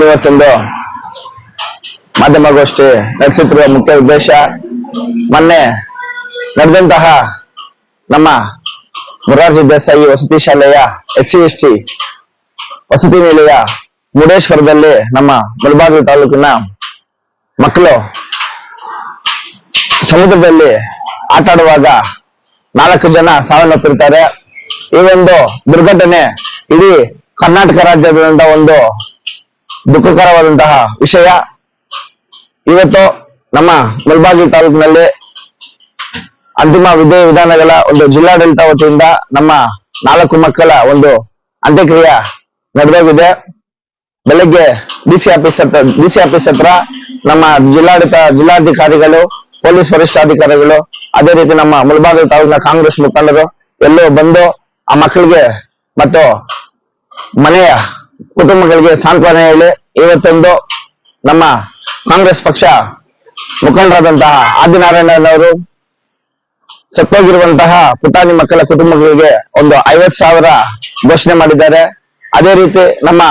ಇವತ್ತೊಂದು ಮಾಧ್ಯಮಗೋಷ್ಠಿ ನಡೆಸುತ್ತಿರುವ ಮುಖ್ಯ ಉದ್ದೇಶ, ಮೊನ್ನೆ ನಡೆದಂತಹ ನಮ್ಮ ಮೊರಾರ್ಜಿ ದೇಸಾಯಿ ವಸತಿ ಶಾಲೆಯ SC/ST ವಸತಿ ನಿಲಯ ಮುರುಡೇಶ್ವರದಲ್ಲಿ ನಮ್ಮ ಮುಳಬಾಗಿಲು ತಾಲೂಕಿನ ಮಕ್ಕಳು ಸಮುದ್ರದಲ್ಲಿ ಆಟ ಆಡುವಾಗ 4 ಜನ ಸಾವನ್ನಪ್ಪಿರ್ತಾರೆ. ಈ ಒಂದು ದುರ್ಘಟನೆ ಇಡೀ ಕರ್ನಾಟಕ ರಾಜ್ಯದಿಂದ ಒಂದು ದುಃಖಕರವಾದಂತಹ ವಿಷಯ. ಇವತ್ತು ನಮ್ಮ ಮುಳಬಾಗಿಲು ತಾಲೂಕಿನಲ್ಲಿ ಅಂತಿಮ ವಿಧಾನಗಳ ಒಂದು ಜಿಲ್ಲಾಡಳಿತ ವತಿಯಿಂದ ನಮ್ಮ 4 ಮಕ್ಕಳ ಒಂದು ಅಂತ್ಯಕ್ರಿಯೆ ನಡೆದೋಗಿದೆ. ಬೆಳಗ್ಗೆ ಡಿಸಿ ಆಫೀಸ್ ಹತ್ರ ನಮ್ಮ ಜಿಲ್ಲಾಧಿಕಾರಿಗಳು, ಪೊಲೀಸ್ ವರಿಷ್ಠಾಧಿಕಾರಿಗಳು, ಅದೇ ರೀತಿ ನಮ್ಮ ಮುಳಬಾಗಿಲು ತಾಲೂಕಿನ ಕಾಂಗ್ರೆಸ್ ಮುಖಂಡರು ಎಲ್ಲೋ ಬಂದು ಆ ಮಕ್ಕಳಿಗೆ ಮತ್ತು ಮನೆಯ ಕುಟುಂಬಗಳಿಗೆ ಸಾಂತ್ವನ ಹೇಳಿ, ಇವತ್ತೊಂದು ನಮ್ಮ ಕಾಂಗ್ರೆಸ್ ಪಕ್ಷ ಮುಖಂಡರಾದಂತಹ ಆದಿನಾರಾಯಣನವರು ಸತ್ತೋಗಿರುವಂತಹ ಪುಟಾಣಿ ಮಕ್ಕಳ ಕುಟುಂಬಗಳಿಗೆ ಒಂದು 50,000 ಘೋಷಣೆ ಮಾಡಿದ್ದಾರೆ. ಅದೇ ರೀತಿ ನಮ್ಮ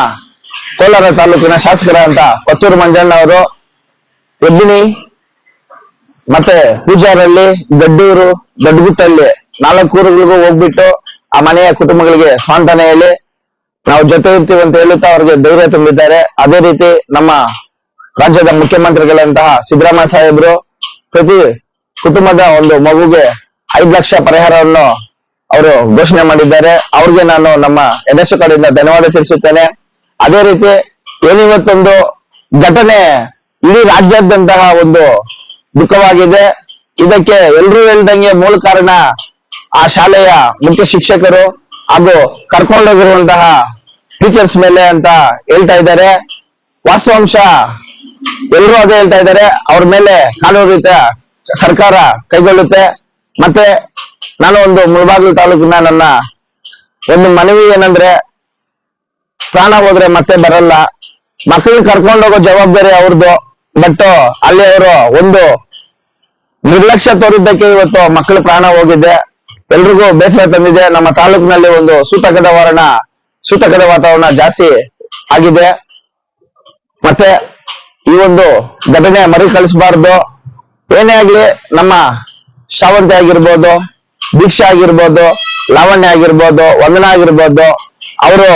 ಕೋಲಾರ ತಾಲೂಕಿನ ಶಾಸಕರಾದಂತ ಕೊತ್ತೂರು ಮಂಜಣ್ಣ ಅವರು ಹೆಬ್ಬಿನಿ ಮತ್ತೆ ಪೂಜಾರಹಳ್ಳಿ, ಗಡ್ಡೂರು, ದೊಡ್ಡಗುಟ್ಟಲ್ಲಿ 4 ಊರುಗಳಿಗೂ ಹೋಗ್ಬಿಟ್ಟು ಆ ಮನೆಯ ಕುಟುಂಬಗಳಿಗೆ ಸಾಂತ್ವನ ಹೇಳಿ ನಾವು ಜೊತೆ ಇರ್ತೀವಿ ಅಂತ ಹೇಳುತ್ತಾ ಅವ್ರಿಗೆ ಧೈರ್ಯ ತುಂಬಿದ್ದಾರೆ. ಅದೇ ರೀತಿ ನಮ್ಮ ರಾಜ್ಯದ ಮುಖ್ಯಮಂತ್ರಿಗಳಂತಹ ಸಿದ್ದರಾಮಯ್ಯ ಸಾಹೇಬರು ಪ್ರತಿ ಕುಟುಂಬದ ಒಂದು ಮಗುಗೆ 5 ಲಕ್ಷ ಪರಿಹಾರವನ್ನು ಅವರು ಘೋಷಣೆ ಮಾಡಿದ್ದಾರೆ. ಅವ್ರಿಗೆ ನಾನು ನಮ್ಮ ಯದೇಶು ಕಡೆಯಿಂದ ಧನ್ಯವಾದ ತಿಳಿಸುತ್ತೇನೆ. ಅದೇ ರೀತಿ ಏನಿವತ್ತೊಂದು ಘಟನೆ ಇಡೀ ರಾಜ್ಯಾದ್ಯಂತಹ ಒಂದು ದುಃಖವಾಗಿದೆ. ಇದಕ್ಕೆ ಎಲ್ರೂ ಹೇಳ್ದಂಗೆ ಮೂಲ ಕಾರಣ ಆ ಶಾಲೆಯ ಮುಖ್ಯ ಶಿಕ್ಷಕರು ಹಾಗೂ ಕರ್ಕೊಂಡೋಗಿರುವಂತಹ ಟೀಚರ್ಸ್ ಮೇಲೆ ಅಂತ ಹೇಳ್ತಾ ಇದ್ದಾರೆ. ವಾಸ್ತವಾಂಶ ಎಲ್ಲರೂ ಅದೇ ಹೇಳ್ತಾ ಇದ್ದಾರೆ. ಅವ್ರ ಮೇಲೆ ಕಾನೂನು ರೀತಿಯ ಸರ್ಕಾರ ಕೈಗೊಳ್ಳುತ್ತೆ. ಮತ್ತೆ ನಾನು ಒಂದು ಮುಳಬಾಗಿಲು ತಾಲೂಕಿನ ನನ್ನ ಒಂದು ಮನವಿ ಏನಂದ್ರೆ, ಪ್ರಾಣ ಹೋದ್ರೆ ಮತ್ತೆ ಬರಲ್ಲ. ಮಕ್ಕಳನ್ನ ಕರ್ಕೊಂಡೋಗೋ ಜವಾಬ್ದಾರಿ ಅವ್ರದ್ದು. ಬಟ್ ಅಲ್ಲಿ ಅವರು ಒಂದು ನಿರ್ಲಕ್ಷ್ಯ ತೋರಿದ್ದಕ್ಕೆ ಇವತ್ತು ಮಕ್ಕಳ ಪ್ರಾಣ ಹೋಗಿದೆ. ಎಲ್ರಿಗೂ ಬೇಸರ ತಂದಿದೆ. ನಮ್ಮ ತಾಲೂಕಿನಲ್ಲಿ ಒಂದು ಸೂತಕದ ವಾತಾವರಣ ಜಾಸ್ತಿ ಆಗಿದೆ. ಮತ್ತೆ ಈ ಒಂದು ಘಟನೆ ಮರುಕಳಿಸಬಾರ್ದು. ಏನೇ ಆಗ್ಲಿ, ನಮ್ಮ ಶ್ರಾವಂತಿ ಆಗಿರ್ಬೋದು, ದೀಕ್ಷಾ ಆಗಿರ್ಬೋದು, ಲಾವಣ್ಯ ಆಗಿರ್ಬೋದು, ವಂದನಾ ಆಗಿರ್ಬೋದು, ಅವರು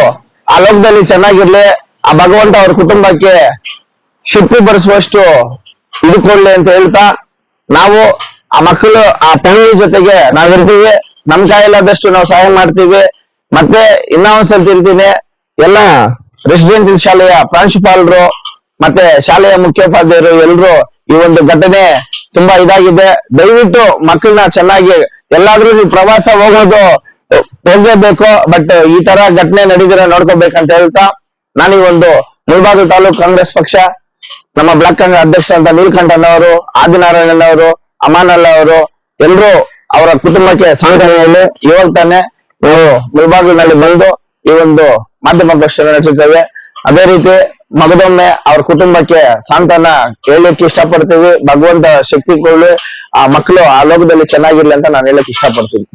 ಆ ಲೋಕದಲ್ಲಿ ಚೆನ್ನಾಗಿರ್ಲಿ, ಆ ಭಗವಂತ ಅವ್ರ ಕುಟುಂಬಕ್ಕೆ ಶಿಪ್ಪು ಬರೆಸುವಷ್ಟು ಇದು ಕೊಡ್ಲಿ ಅಂತ ಹೇಳ್ತಾ, ನಾವು ಆ ಮಕ್ಕಳು ಆ ಫ್ಯಾಮಿಲಿ ಜೊತೆಗೆ ನಾವಿರ್ತೀವಿ. ನಮ್ ಕೈಯಲ್ಲಾದಷ್ಟು ನಾವು ಸಹಾಯ ಮಾಡ್ತೀವಿ. ಮತ್ತೆ ಇನ್ನೊಂದ್ಸಲ ತಿಳ್ತೀನಿ, ಎಲ್ಲ ರೆಸಿಡೆನ್ಸಿಯಲ್ ಶಾಲೆಯ ಪ್ರಾಂಶುಪಾಲರು ಮತ್ತೆ ಶಾಲೆಯ ಮುಖ್ಯೋಪಾಧ್ಯಾಯರು ಎಲ್ಲರೂ ಈ ಒಂದು ಘಟನೆ ತುಂಬಾ ಇದಾಗಿದೆ. ದಯವಿಟ್ಟು ಮಕ್ಕಳನ್ನ ಚೆನ್ನಾಗಿ ಎಲ್ಲಾದ್ರೂ ನೀವು ಪ್ರವಾಸ ಹೋಗಲೇಬೇಕು. ಬಟ್ ಈ ತರ ಘಟನೆ ನಡೆದಿರೋ ನೋಡ್ಕೋಬೇಕಂತ ಹೇಳ್ತಾ, ನಾನು ಈ ಒಂದು ಮುಳಬಾಗಿಲು ತಾಲೂಕು ಕಾಂಗ್ರೆಸ್ ಪಕ್ಷ ನಮ್ಮ ಬ್ಲಾಕ್ ಕಾಂಗ್ರೆಸ್ ಅಧ್ಯಕ್ಷ ಅಂತ ನೀಲಕಂಠನವರು, ಆದಿನಾರಾಯಣನವರು, ಅಮಾನಲ್ಲ ಅವರು ಎಲ್ಲರೂ ಅವರ ಕುಟುಂಬಕ್ಕೆ ಸಾಂತ್ವನ ಹೇಳಿ ಇವಾಗ ತಾನೆ ನಾವು ಮುಳಬಾಗಿಲಿನಲ್ಲಿ ಬಂದು ಈ ಒಂದು ಮಾಧ್ಯಮಗೋಷ್ಠಿ ನಡೆಸುತ್ತೇವೆ. ಅದೇ ರೀತಿ ಮಗದೊಮ್ಮೆ ಅವ್ರ ಕುಟುಂಬಕ್ಕೆ ಸಾಂತ್ವನ ಹೇಳಲಿಕ್ಕೆ ಇಷ್ಟಪಡ್ತೀವಿ. ಭಗವಂತ ಶಕ್ತಿ ಕೊಡ್ಲಿ, ಆ ಮಕ್ಕಳು ಆ ಲೋಕದಲ್ಲಿ ಚೆನ್ನಾಗಿರ್ಲಿ ಅಂತ ನಾನು ಹೇಳಕ್ ಇಷ್ಟಪಡ್ತೀನಿ.